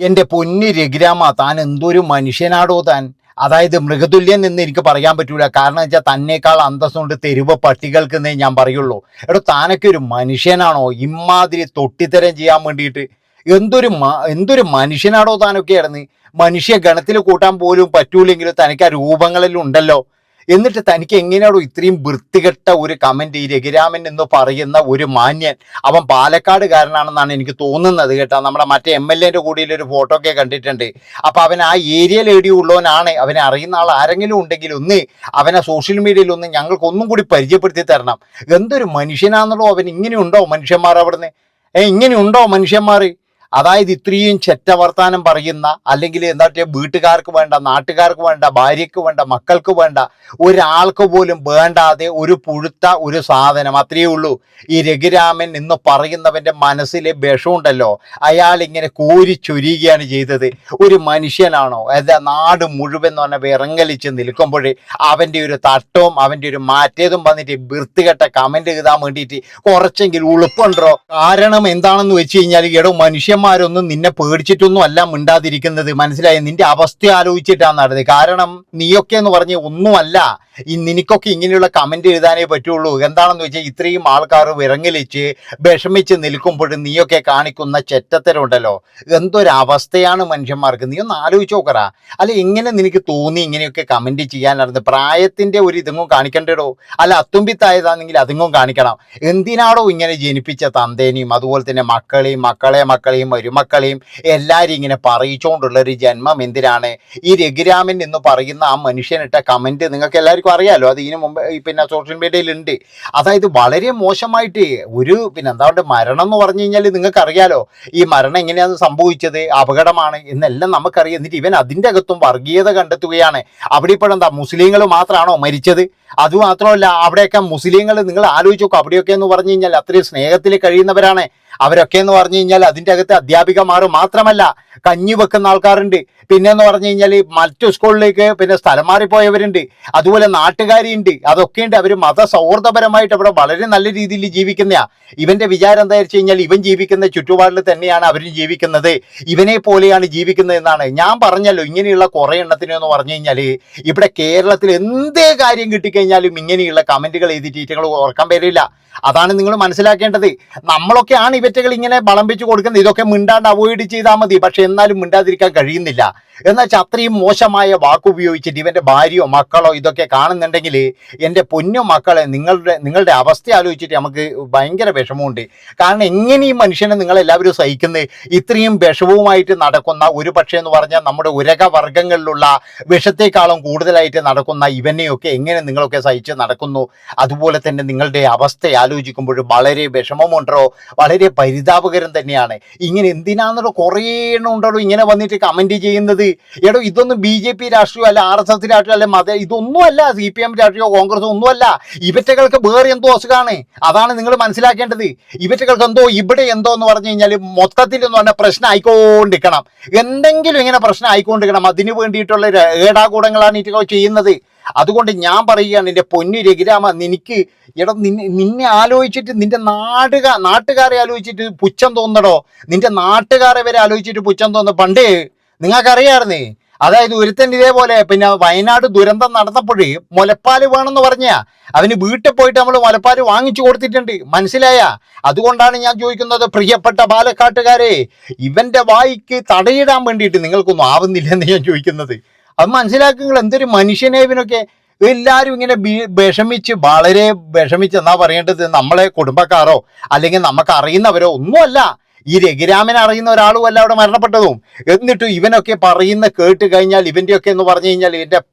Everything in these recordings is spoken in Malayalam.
എന്റെ പൊന്നു രഘുരാമ, താൻ എന്തൊരു മനുഷ്യനാടോ താൻ. അതായത് മൃഗതുല്യം എന്ന് എനിക്ക് പറയാൻ പറ്റൂല. കാരണം വെച്ചാൽ തന്നേക്കാൾ അന്തസ്സുണ്ട് തെരുവ് പട്ടികൾക്കെന്നേ ഞാൻ പറയുള്ളൂ. എടോ, താനൊക്കെ ഒരു മനുഷ്യനാണോ ഇമാതിരി തൊട്ടിത്തരം ചെയ്യാൻ വേണ്ടിയിട്ട്? എന്തൊരു മനുഷ്യനാടോ താനൊക്കെ ആയിരുന്നു. മനുഷ്യ ഗണത്തിൽ കൂട്ടാൻ പോലും പറ്റൂലെങ്കിലും തനിക്ക് ആ രൂപങ്ങളിലും ഉണ്ടല്ലോ. എന്നിട്ട് തനിക്ക് എങ്ങനെയാണോ ഇത്രയും വൃത്തികെട്ട ഒരു കമന്റ് ഈ രഘുരാമൻ എന്ന് പറയുന്ന ഒരു മാന്യൻ, അവൻ പാലക്കാടുകാരനാണെന്നാണ് എനിക്ക് തോന്നുന്നത് കേട്ടോ. നമ്മുടെ മറ്റേ MLA കൂടിയിൽ ഒരു ഫോട്ടോ ഒക്കെ കണ്ടിട്ടുണ്ട്. അപ്പൊ അവൻ ആ ഏരിയയിൽ എടിയുള്ളവനാണ്. അവനെ അറിയുന്ന ആൾ ആരെങ്കിലും ഉണ്ടെങ്കിൽ ഒന്ന് അവനെ സോഷ്യൽ മീഡിയയിൽ ഒന്ന് ഞങ്ങൾക്കൊന്നും കൂടി പരിചയപ്പെടുത്തി തരണം. എന്തൊരു മനുഷ്യനാണെന്നുള്ളോ അവൻ. ഇങ്ങനെയുണ്ടോ മനുഷ്യന്മാർ അവിടുന്ന്? ഇങ്ങനെയുണ്ടോ മനുഷ്യന്മാർ? അതായത് ഇത്രയും ചെറ്റ വർത്താനം പറയുന്ന, അല്ലെങ്കിൽ എന്താ വീട്ടുകാർക്ക് വേണ്ട, നാട്ടുകാർക്ക് വേണ്ട, ഭാര്യയ്ക്ക് വേണ്ട, മക്കൾക്ക് വേണ്ട, ഒരാൾക്ക് പോലും വേണ്ടാതെ ഒരു പുഴുത്ത ഒരു സാധനം, അത്രയേ ഉള്ളൂ. ഈ രഘുരാമൻ എന്ന് പറയുന്നവൻ്റെ മനസ്സിലെ വിഷമുണ്ടല്ലോ, അയാൾ ഇങ്ങനെ കോരിച്ചൊരിയുകയാണ് ചെയ്തത്. ഒരു മനുഷ്യനാണോ? എന്താ നാട് മുഴുവൻ എന്ന് പറഞ്ഞാൽ വിറങ്ങലിച്ച് നിൽക്കുമ്പോൾ അവൻ്റെ ഒരു തട്ടവും അവൻ്റെ ഒരു മാറ്റേതും വന്നിട്ട് വൃത്തികെട്ട കമന്റ് എഴുതാൻ വേണ്ടിയിട്ട് കുറച്ചെങ്കിലും ഉളുപ്പുണ്ടോ? കാരണം എന്താണെന്ന് വെച്ച് കഴിഞ്ഞാൽ, എടോ, മനുഷ്യന്മാരൊന്നും നിന്നെ പേടിച്ചിട്ടൊന്നും അല്ല മിണ്ടാതിരിക്കുന്നത്, മനസ്സിലായി? നിന്റെ അവസ്ഥ ആലോചിച്ചിട്ടാണ് നടന്നത്. കാരണം നീയൊക്കെ എന്ന് പറഞ്ഞ് ഒന്നുമല്ല, നിനക്കൊക്കെ ഇങ്ങനെയുള്ള കമന്റ് എഴുതാനേ പറ്റുള്ളൂ. എന്താണെന്ന് വെച്ചാൽ ഇത്രയും ആൾക്കാർ വിറങ്ങലിച്ച് വിഷമിച്ച് നിൽക്കുമ്പോഴും നീയൊക്കെ കാണിക്കുന്ന ചെറ്റത്തരമുണ്ടല്ലോ, എന്തൊരവസ്ഥയാണ് മനുഷ്യന്മാർക്ക്. നീ ഒന്ന് ആലോചിച്ച് നോക്കറാ. അല്ല, എങ്ങനെ നിനക്ക് തോന്നി ഇങ്ങനെയൊക്കെ കമന്റ് ചെയ്യാനായിരുന്നു? പ്രായത്തിന്റെ ഒരു ഇതെങ്ങും കാണിക്കണ്ടേടോ. അല്ല, അത്തുമ്പിത്തായതാണെങ്കിൽ അതിങ്ങും കാണിക്കണം. എന്തിനാടോ ഇങ്ങനെ ജനിപ്പിച്ച തന്തേനെയും അതുപോലെ തന്നെ മക്കളെയും മക്കളെയും മരുമക്കളെയും എല്ലാവരും ഇങ്ങനെ പറയിച്ചുകൊണ്ടുള്ള ഒരു ജന്മം എന്തിനാണ്? ഈ രഘുരാമൻ എന്ന് പറയുന്ന ആ മനുഷ്യനിട്ട കമന്റ് നിങ്ങൾക്ക് എല്ലാവർക്കും അറിയാലോ. അത് ഇതിനു മുമ്പ് പിന്നെ സോഷ്യൽ മീഡിയയിലുണ്ട്. അതായത് വളരെ മോശമായിട്ട് ഒരു എന്താ മരണം എന്ന് പറഞ്ഞു കഴിഞ്ഞാൽ നിങ്ങൾക്ക് അറിയാലോ ഈ മരണം എങ്ങനെയാണ് സംഭവിച്ചത്, അപകടമാണ് എന്നെല്ലാം നമുക്കറിയാം. എന്നിട്ട് ഇവൻ അതിൻ്റെ അകത്തും വർഗീയത കണ്ടെത്തുകയാണ്. അവിടെ ഇപ്പോഴെന്താ മുസ്ലിങ്ങൾ മാത്രമാണോ മരിച്ചത്? അതുമാത്രമല്ല, അവിടെയൊക്കെ മുസ്ലിങ്ങൾ നിങ്ങൾ ആലോചിച്ച് നോക്കും, അവിടെയൊക്കെ എന്ന് പറഞ്ഞു കഴിഞ്ഞാൽ അത്രയും സ്നേഹത്തിൽ കഴിയുന്നവരാണ് അവരൊക്കെ എന്ന് പറഞ്ഞു കഴിഞ്ഞാൽ. അതിൻ്റെ അകത്ത് അധ്യാപികമാർ മാത്രമല്ല, കഞ്ഞി വെക്കുന്ന ആൾക്കാരുണ്ട്. പിന്നെ എന്ന് പറഞ്ഞു കഴിഞ്ഞാൽ മറ്റു സ്കൂളിലേക്ക് പിന്നെ സ്ഥലം മാറിപ്പോയവരുണ്ട്, അതുപോലെ നാട്ടുകാരുണ്ട്, അതൊക്കെ ഉണ്ട്. അവർ മതസൗഹൃദപരമായിട്ട് അവിടെ വളരെ നല്ല രീതിയിൽ ജീവിക്കുന്നയാ. ഇവന്റെ വിചാരം എന്താ വെച്ച് കഴിഞ്ഞാൽ ഇവൻ ജീവിക്കുന്ന ചുറ്റുപാടിൽ തന്നെയാണ് അവരും ജീവിക്കുന്നത്, ഇവനെ പോലെയാണ് ജീവിക്കുന്നത് എന്നാണ്. ഞാൻ പറഞ്ഞല്ലോ, ഇങ്ങനെയുള്ള കുറേ എണ്ണത്തിനെന്ന് പറഞ്ഞു കഴിഞ്ഞാൽ ഇവിടെ കേരളത്തിൽ എന്തേ കാര്യം കിട്ടിക്കഴിഞ്ഞാലും ഇങ്ങനെയുള്ള കമന്റുകൾ എഴുതിയിട്ട് ഇറ്റങ്ങൾ ഓർക്കാൻ വരില്ല. അതാണ് നിങ്ങൾ മനസ്സിലാക്കേണ്ടത്. നമ്മളൊക്കെയാണ് ഇവറ്റകൾ ഇങ്ങനെ വിളമ്പിച്ച് കൊടുക്കുന്നത്. ഇതൊക്കെ മിണ്ടാണ്ട് അവോയ്ഡ് ചെയ്താൽ മതി. പക്ഷെ എന്നാലും മിണ്ടാതിരിക്കാൻ കഴിയുന്നില്ല. എന്നുവെച്ചാൽ അത്രയും മോശമായ വാക്കുപയോഗിച്ചിട്ട് ഇവന്റെ ഭാര്യയോ മക്കളോ ഇതൊക്കെ കാണുന്നുണ്ടെങ്കിൽ, എൻ്റെ പൊന്നു മക്കളെ, നിങ്ങളുടെ അവസ്ഥ ആലോചിച്ചിട്ട് നമുക്ക് ഭയങ്കര വിഷമമുണ്ട്. കാരണം എങ്ങനെ ഈ മനുഷ്യനെ നിങ്ങളെല്ലാവരും സഹിക്കുന്നത്? ഇത്രയും വിഷവുമായിട്ട് നടക്കുന്ന, ഒരു പക്ഷേ എന്ന് പറഞ്ഞാൽ നമ്മുടെ ഉരകവർഗ്ഗങ്ങളിലുള്ള വിഷത്തെക്കാളും കൂടുതലായിട്ട് നടക്കുന്ന ഇവനെയൊക്കെ എങ്ങനെ നിങ്ങളൊക്കെ സഹിച്ച് നടക്കുന്നു? അതുപോലെ തന്നെ നിങ്ങളുടെ അവസ്ഥ ആലോചിക്കുമ്പോൾ വളരെ വിഷമമുണ്ടോ, വളരെ പരിതാപകരം തന്നെയാണ്. ഇങ്ങനെ എന്തിനാണെന്നോ കുറേ എണ്ണം ഉണ്ടോ ഇങ്ങനെ വന്നിട്ട് കമന്റ് ചെയ്യുന്നത്. എടോ, ഇതൊന്നും BJP രാഷ്ട്രീയം അല്ല, RSS രാഷ്ട്രീയം അല്ല, ഇതൊന്നുമല്ല, CPM രാഷ്ട്രീയമോ കോൺഗ്രസോ ഒന്നുമല്ല. ഇവറ്റകൾക്ക് വേറെ എന്തോ അസുഖമാണ്. അതാണ് നിങ്ങൾ മനസ്സിലാക്കേണ്ടത്. ഇവറ്റകൾക്ക് എന്തോ ഇവിടെ എന്തോ എന്ന് പറഞ്ഞു കഴിഞ്ഞാൽ മൊത്തത്തിൽ എന്ന് പറഞ്ഞാൽ പ്രശ്നം ആയിക്കൊണ്ടിരിക്കണം, എന്തെങ്കിലും ഇങ്ങനെ പ്രശ്നം ആയിക്കൊണ്ടിരിക്കണം. അതിന് വേണ്ടിയിട്ടുള്ള ഏടാകൂടങ്ങളാണ് ഇവറ്റകൾ ചെയ്യുന്നത്. അതുകൊണ്ട് ഞാൻ പറയുകയാണ്, എൻ്റെ പൊന്നു രഘുരാമ, നിന്നെ ആലോചിച്ചിട്ട് നിന്റെ നാട്ടുകാരെ ആലോചിച്ചിട്ട് പുച്ഛം തോന്നടോ. നിന്റെ നാട്ടുകാരെ വരെ ആലോചിച്ചിട്ട് പുച്ഛം തോന്നുന്നു. പണ്ടേ നിങ്ങൾക്കറിയാമായിരുന്നേ, അതായത് ഒരുത്തൻ ഇതേപോലെ പിന്നെ വയനാട് ദുരന്തം നടന്നപ്പോഴേ മുലപ്പാല് വേണമെന്ന് പറഞ്ഞ അവന് വീട്ടിൽ പോയിട്ട് നമ്മൾ മുലപ്പാല് വാങ്ങിച്ചു കൊടുത്തിട്ടുണ്ട്, മനസ്സിലായ? അതുകൊണ്ടാണ് ഞാൻ ചോദിക്കുന്നത്, പ്രിയപ്പെട്ട പാലക്കാട്ടുകാരെ, ഇവന്റെ വായിക്ക് തടയിടാൻ വേണ്ടിയിട്ട് നിങ്ങൾക്കൊന്നും ആവുന്നില്ലെന്ന് ഞാൻ ചോദിക്കുന്നത്. അത് മനസ്സിലാക്കുക. എന്തൊരു മനുഷ്യനെ ഇവനൊക്കെ. എല്ലാവരും ഇങ്ങനെ വിഷമിച്ച്, വളരെ വിഷമിച്ച് എന്നാ പറയേണ്ടത്, നമ്മളെ കുടുംബക്കാരോ അല്ലെങ്കിൽ നമുക്ക് അറിയുന്നവരോ ഒന്നുമല്ല. ഈ രഘുരാമനെ അറിയുന്ന ഒരാളുമല്ല അവിടെ മരണപ്പെട്ടതും. എന്നിട്ടും ഇവനൊക്കെ പറയുന്ന കേട്ട് കഴിഞ്ഞാൽ ഇവൻ്റെയൊക്കെ എന്ന് പറഞ്ഞു കഴിഞ്ഞാൽ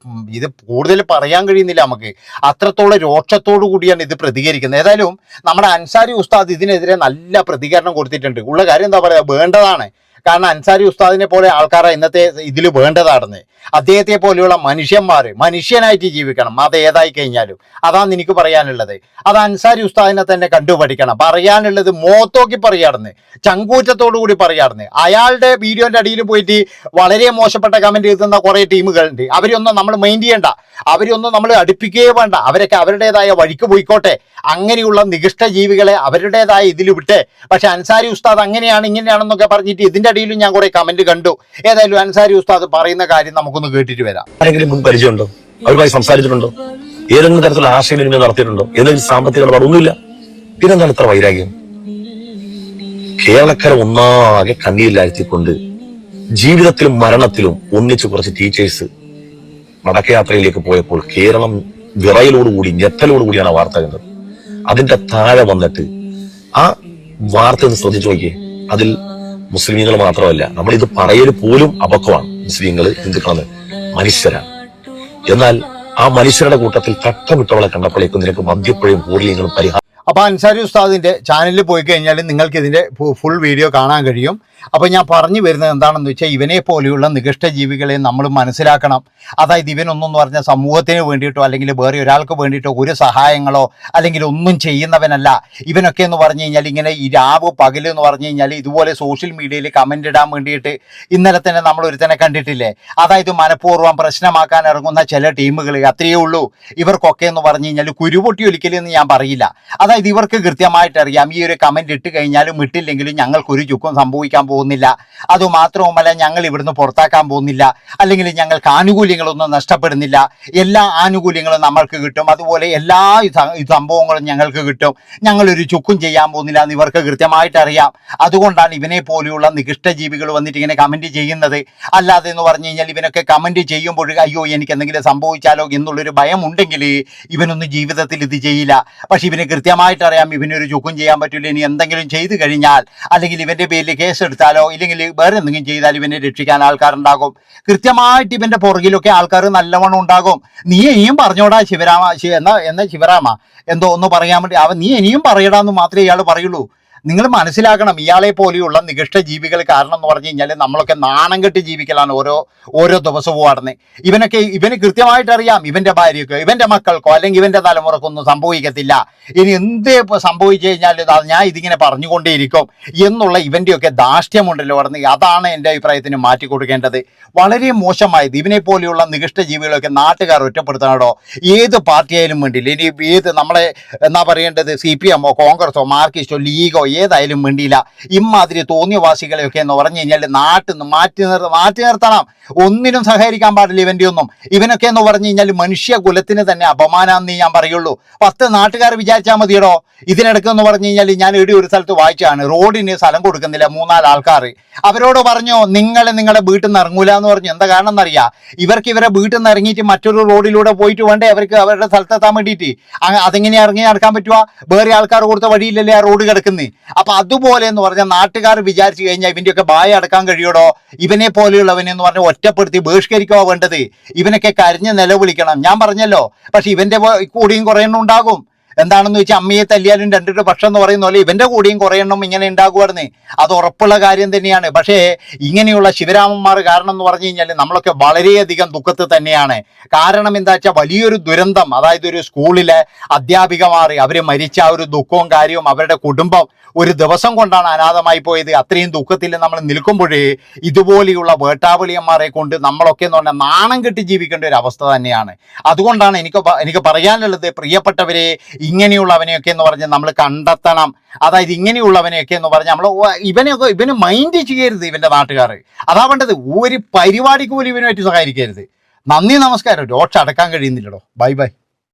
ഇത് കൂടുതൽ പറയാൻ കഴിയുന്നില്ല നമുക്ക്. അത്രത്തോളം രോക്ഷത്തോടു കൂടിയാണ് ഇത് പ്രതികരിക്കുന്നത്. ഏതായാലും നമ്മുടെ അൻസാരി ഉസ്താദ് ഇതിനെതിരെ നല്ല പ്രതികരണം കൊടുത്തിട്ടുണ്ട്. ഉള്ള കാര്യം എന്താ പറയുക, വേണ്ടതാണ്. കാരണം അൻസാരി ഉസ്താദിനെ പോലെ ആൾക്കാരെ ഇന്നത്തെ ഇതിൽ വേണ്ടതാണെന്ന്. അദ്ദേഹത്തെ പോലെയുള്ള മനുഷ്യന്മാർ മനുഷ്യനായിട്ട് ജീവിക്കണം, അത് ഏതായി കഴിഞ്ഞാലും. അതാണ് എനിക്ക് പറയാനുള്ളത്. അത് അൻസാരി ഉസ്താദിനെ തന്നെ കണ്ടുപഠിക്കണം. പറയാനുള്ളത് മോത്തോക്കി പറയാറുന്ന്, ചങ്കൂറ്റത്തോടു കൂടി പറയാറുന്ന്. അയാളുടെ വീഡിയോന്റെ അടിയിൽ പോയിട്ട് വളരെ മോശപ്പെട്ട കമന്റ് എഴുതുന്ന കുറേ ടീമുകളുണ്ട്. അവരൊന്നും നമ്മൾ മൈൻഡ് ചെയ്യണ്ട, അവരൊന്നും നമ്മൾ അടുപ്പിക്കുകയേ വേണ്ട. അവരൊക്കെ അവരുടേതായ വഴിക്ക് പോയിക്കോട്ടെ. അങ്ങനെയുള്ള നികൃഷ്ട ജീവികളെ അവരുടേതായ ഇതിൽ വിട്ടെ. പക്ഷെ അൻസാരി ഉസ്താദ് അങ്ങനെയാണ് ഇങ്ങനെയാണെന്നൊക്കെ പറഞ്ഞിട്ട് ഇതിന്റെ അടിയിലും ഞാൻ കുറെ കമന്റ് കണ്ടു. ഏതായാലും അൻസാരി ഉസ്താദ് പറയുന്ന കാര്യം നമുക്കൊന്ന് കേട്ടിട്ട് വരാം. ആരെങ്കിലും മുൻ പരിചയമുണ്ടോ? അവരുമായി സംസാരിച്ചിട്ടുണ്ടോ? ഏതെങ്കിലും തരത്തിലുള്ള ആശയവിനിമയം നടത്തിയിട്ടുണ്ടോ? ഏതെങ്കിലും സാമ്പത്തിക ഇടപാട്? ഒന്നുമില്ല. പിന്നെന്താണ് ഇത്ര വൈരാഗ്യം? കേരളക്കര ഒന്നാകെ കണ്ണീരിലാഴ്ത്തിക്കൊണ്ട് ജീവിതത്തിലും മരണത്തിലും ഒന്നിച്ച് കുറച്ച് ടീച്ചേഴ്സ് മടക്കയാത്രയിലേക്ക് പോയപ്പോൾ കേരളം വിറയലോടുകൂടി ഞെട്ടലോടുകൂടിയാണ് ആ വാർത്ത കണ്ടത്. അതിന്റെ താഴെ വന്നിട്ട് ആ വാർത്ത ഒന്ന് ശ്രദ്ധിച്ചു നോക്കിയേ. അതിൽ മുസ്ലിമീങ്ങൾ മാത്രമല്ല, നമ്മളിത് പറയൽ പോലും അബദ്ധമാണ്. മുസ്ലിങ്ങൾ, ഹിന്ദുക്കളെന്ന് മനുഷ്യരാണ്. എന്നാൽ ആ മനുഷ്യരുടെ കൂട്ടത്തിൽ തട്ടമിട്ടവളെ കണ്ടപ്പോഴേക്കും നിനക്ക് മദ്യപ്പുഴയും പൂർലിങ്ങളും പരിഹാരം. അപ്പൊ അൻസാരി ഉസ്താദിന്റെ ചാനലിൽ പോയി കഴിഞ്ഞാൽ നിങ്ങൾക്ക് ഇതിന്റെ ഫുൾ വീഡിയോ കാണാൻ കഴിയും. അപ്പോൾ ഞാൻ പറഞ്ഞു വരുന്നത് എന്താണെന്ന് വെച്ചാൽ, ഇവനെ പോലെയുള്ള നികൃഷ്ട ജീവികളെ നമ്മൾ മനസ്സിലാക്കണം. അതായത് ഇവനൊന്നെന്ന് പറഞ്ഞ സമൂഹത്തിന് വേണ്ടിയിട്ടോ അല്ലെങ്കിൽ വേറെ ഒരാൾക്ക് വേണ്ടിയിട്ടോ ഒരു സഹായങ്ങളോ അല്ലെങ്കിൽ ഒന്നും ചെയ്യുന്നവനല്ല. ഇവനൊക്കെ എന്ന് പറഞ്ഞു കഴിഞ്ഞാൽ ഇങ്ങനെ ഈ രാവ് പകൽ എന്ന് പറഞ്ഞു കഴിഞ്ഞാൽ ഇതുപോലെ സോഷ്യൽ മീഡിയയിൽ കമന്റ് ഇടാൻ വേണ്ടിയിട്ട് ഇന്നലെ തന്നെ നമ്മൾ ഒരുത്തനെ കണ്ടിട്ടില്ലേ? അതായത് മനഃപൂർവ്വം പ്രശ്നമാക്കാൻ ഇറങ്ങുന്ന ചില ടീമുകൾ, അത്രയേ ഉള്ളൂ. ഇവർക്കൊക്കെ എന്ന് പറഞ്ഞു കഴിഞ്ഞാൽ കുരുപൊട്ടി ഒലിക്കലെന്ന് ഞാൻ പറയില്ല. അതായത് ഇവർക്ക് കൃത്യമായിട്ട് അറിയാം, ഈ ഒരു കമന്റ് ഇട്ട് കഴിഞ്ഞാലും ഇട്ടില്ലെങ്കിലും ഞങ്ങൾക്കൊരു ചുക്കും സംഭവിക്കാൻ പോകുന്നില്ല. അതുമാത്രവുമല്ല, ഞങ്ങൾ ഇവിടുന്ന് പുറത്താക്കാൻ പോകുന്നില്ല, അല്ലെങ്കിൽ ഞങ്ങൾക്ക് ആനുകൂല്യങ്ങളൊന്നും നഷ്ടപ്പെടുന്നില്ല. എല്ലാ ആനുകൂല്യങ്ങളും നമ്മൾക്ക് കിട്ടും, അതുപോലെ എല്ലാ സംഭവങ്ങളും ഞങ്ങൾക്ക് കിട്ടും, ഞങ്ങളൊരു ചുക്കും ചെയ്യാൻ പോകുന്നില്ല എന്ന് ഇവർക്ക് കൃത്യമായിട്ട് അറിയാം. അതുകൊണ്ടാണ് ഇവനെ പോലെയുള്ള നികൃഷ്ട ജീവികൾ വന്നിട്ട് ഇങ്ങനെ കമന്റ് ചെയ്യുന്നത്. അല്ലാതെ എന്ന് പറഞ്ഞു കഴിഞ്ഞാൽ ഇവനൊക്കെ കമന്റ് ചെയ്യുമ്പോൾ അയ്യോ എനിക്ക് എന്തെങ്കിലും സംഭവിച്ചാലോ എന്നുള്ളൊരു ഭയം ഉണ്ടെങ്കിൽ ഇവനൊന്നും ജീവിതത്തിൽ ഇത് ചെയ്യില്ല. പക്ഷെ ഇവന് കൃത്യമായിട്ട് അറിയാം ഇവനൊരു ചുക്കും ചെയ്യാൻ പറ്റില്ല. ഇനി എന്തെങ്കിലും ചെയ്തു കഴിഞ്ഞാൽ അല്ലെങ്കിൽ ഇവന്റെ പേരിൽ കേസ് എടുത്താലോ ഇല്ലെങ്കിൽ വേറെ എന്തെങ്കിലും ചെയ്താൽ ഇവനെ രക്ഷിക്കാൻ ആൾക്കാരുണ്ടാകും. കൃത്യമായിട്ട് ഇവന്റെ പുറകിലൊക്കെ ആൾക്കാർ നല്ലവണ്ണം ഉണ്ടാകും. നീ ഇനിയും പറഞ്ഞോടാ ശിവരാമ എന്നാ ശിവരാമ എന്തോ ഒന്ന് പറയാൻ വേണ്ടി നീ ഇനിയും പറയടാന്ന് മാത്രമേ ഇയാൾ പറയുള്ളൂ. നിങ്ങൾ മനസ്സിലാക്കണം, ഇയാളെ പോലെയുള്ള നികൃഷ്ട ജീവികൾ കാരണം എന്ന് പറഞ്ഞു കഴിഞ്ഞാൽ നമ്മളൊക്കെ നാണം കെട്ട് ജീവിക്കലാണ് ഓരോ ദിവസവും നടന്ന്. ഇവന് കൃത്യമായിട്ട് അറിയാം ഇവന്റെ ഭാര്യക്കോ ഇവന്റെ മക്കൾക്കോ അല്ലെങ്കിൽ ഇവന്റെ തലമുറക്കൊന്നും സംഭവിക്കത്തില്ല. ഇനി എന്ത് സംഭവിച്ചു കഴിഞ്ഞാൽ ഞാൻ ഇതിങ്ങനെ പറഞ്ഞുകൊണ്ടേയിരിക്കും എന്നുള്ള ഇവന്റെയൊക്കെ ധാർഷ്ട്യമുണ്ടല്ലോ പറഞ്ഞ്. അതാണ് എൻ്റെ അഭിപ്രായത്തിന് മാറ്റി കൊടുക്കേണ്ടത്. വളരെ മോശമായത്. ഇവനെ പോലെയുള്ള നികൃഷ്ട ജീവികളൊക്കെ നാട്ടുകാർ ഒറ്റപ്പെടുത്തണോ? ഏത് പാർട്ടിയായാലും വേണ്ടിയില്ല. ഇനി ഏത് നമ്മളെ എന്നാ പറയേണ്ടത്, CPM ഓ കോൺഗ്രസോ മാർക്സിസ്റ്റോ ലീഗോ ഏതായാലും വേണ്ടിയില്ല. ഇമാതിരി തോന്നിയവാസികളെയൊക്കെ എന്ന് പറഞ്ഞു കഴിഞ്ഞാൽ നാട്ടിൽ നിന്ന് മാറ്റി നിർത്തണം. ഒന്നിനും സഹകരിക്കാൻ പാടില്ല ഇവന്റെ ഒന്നും. ഇവനൊക്കെ എന്ന് പറഞ്ഞു കഴിഞ്ഞാൽ മനുഷ്യ കുലത്തിന് തന്നെ അപമാനാന്നേ ഞാൻ പറയുള്ളൂ. 10 നാട്ടുകാർ വിചാരിച്ചാൽ മതിയടോ. ഇതിനിടയ്ക്ക് എന്ന് പറഞ്ഞു കഴിഞ്ഞാൽ ഞാൻ ഒരു സ്ഥലത്ത് വായിച്ചാണ്, റോഡിന് സ്ഥലം കൊടുക്കുന്നില്ല 3-4 ആൾക്കാർ. അവരോട് പറഞ്ഞു നിങ്ങളുടെ വീട്ടിൽ നിന്ന് ഇറങ്ങൂല എന്ന് പറഞ്ഞു. എന്താ കാരണം എന്നറിയാം? ഇവർക്ക് ഇവരെ വീട്ടിൽ നിന്ന് ഇറങ്ങിയിട്ട് മറ്റൊരു റോഡിലൂടെ പോയിട്ട് വേണ്ടേ അവർക്ക് അവരുടെ സ്ഥലത്തെത്താൻ വേണ്ടിയിട്ട്. അതെങ്ങനെ ഇറങ്ങി നടക്കാൻ പറ്റുക? വേറെ ആൾക്കാർ കൊടുത്ത വഴിയില്ലല്ലേ ആ റോഡ് കിടക്കുന്നത്. അപ്പൊ അതുപോലെ എന്ന് പറഞ്ഞാൽ നാട്ടുകാർ വിചാരിച്ചു കഴിഞ്ഞാൽ ഇവന്റെയൊക്കെ ബായ അടക്കാൻ കഴിയോടോ? ഇവനെ പോലെയുള്ളവനെന്ന് പറഞ്ഞാൽ ഒറ്റപ്പെടുത്തി ബഹിഷ്കരിക്കുക വേണ്ടത്. ഇവനൊക്കെ കരഞ്ഞ് നിലവിളിക്കണം. ഞാൻ പറഞ്ഞല്ലോ. പക്ഷെ ഇവന്റെ കൂടിയും കുറേ എണ്ണം ഉണ്ടാകും. എന്താണെന്ന് വെച്ചാൽ അമ്മയെ തല്ലിയാലും 2 പക്ഷം എന്ന് പറയുന്ന പോലെ ഇവന്റെ കൂടിയും കുറേ എണ്ണം ഇങ്ങനെ ഉണ്ടാകുമായിരുന്നേ. അത് ഉറപ്പുള്ള കാര്യം തന്നെയാണ്. പക്ഷേ ഇങ്ങനെയുള്ള ശിവരാമന്മാർ കാരണം എന്ന് പറഞ്ഞു കഴിഞ്ഞാൽ നമ്മളൊക്കെ വളരെയധികം ദുഃഖത്തിൽ തന്നെയാണ്. കാരണം എന്താ വെച്ചാൽ വലിയൊരു ദുരന്തം, അതായത് ഒരു സ്കൂളിലെ അധ്യാപികമാർ അവർ മരിച്ച ആ ഒരു ദുഃഖവും കാര്യവും അവരുടെ കുടുംബം ഒരു ദിവസം കൊണ്ടാണ് അനാഥമായി പോയത്. അത്രയും ദുഃഖത്തിൽ നമ്മൾ നിൽക്കുമ്പോഴേ ഇതുപോലെയുള്ള വേട്ടാവളിയന്മാരെ കൊണ്ട് നമ്മളൊക്കെ എന്ന് പറഞ്ഞാൽ നാണം കെട്ടി ജീവിക്കേണ്ട ഒരു അവസ്ഥ തന്നെയാണ്. അതുകൊണ്ടാണ് എനിക്ക് പറയാനുള്ളത്, പ്രിയപ്പെട്ടവരെ, ഇങ്ങനെയുള്ളവനെയൊക്കെ എന്ന് പറഞ്ഞാൽ നമ്മൾ കണ്ടെത്തണം. അതായത് ഇങ്ങനെയുള്ളവനെയൊക്കെ എന്ന് പറഞ്ഞാൽ ഇവന് മൈൻഡ് ചെയ്യരുത് ഇവന്റെ നാട്ടുകാർ. അതാ വേണ്ടത്. ഒരു പരിപാടിക്ക് പോലും ഇവനുമായിട്ട് സഹകരിക്കരുത്. നന്ദി, നമസ്കാരം. രോക്ഷ അടക്കാൻ കഴിയുന്നില്ലടോ. Bye bye.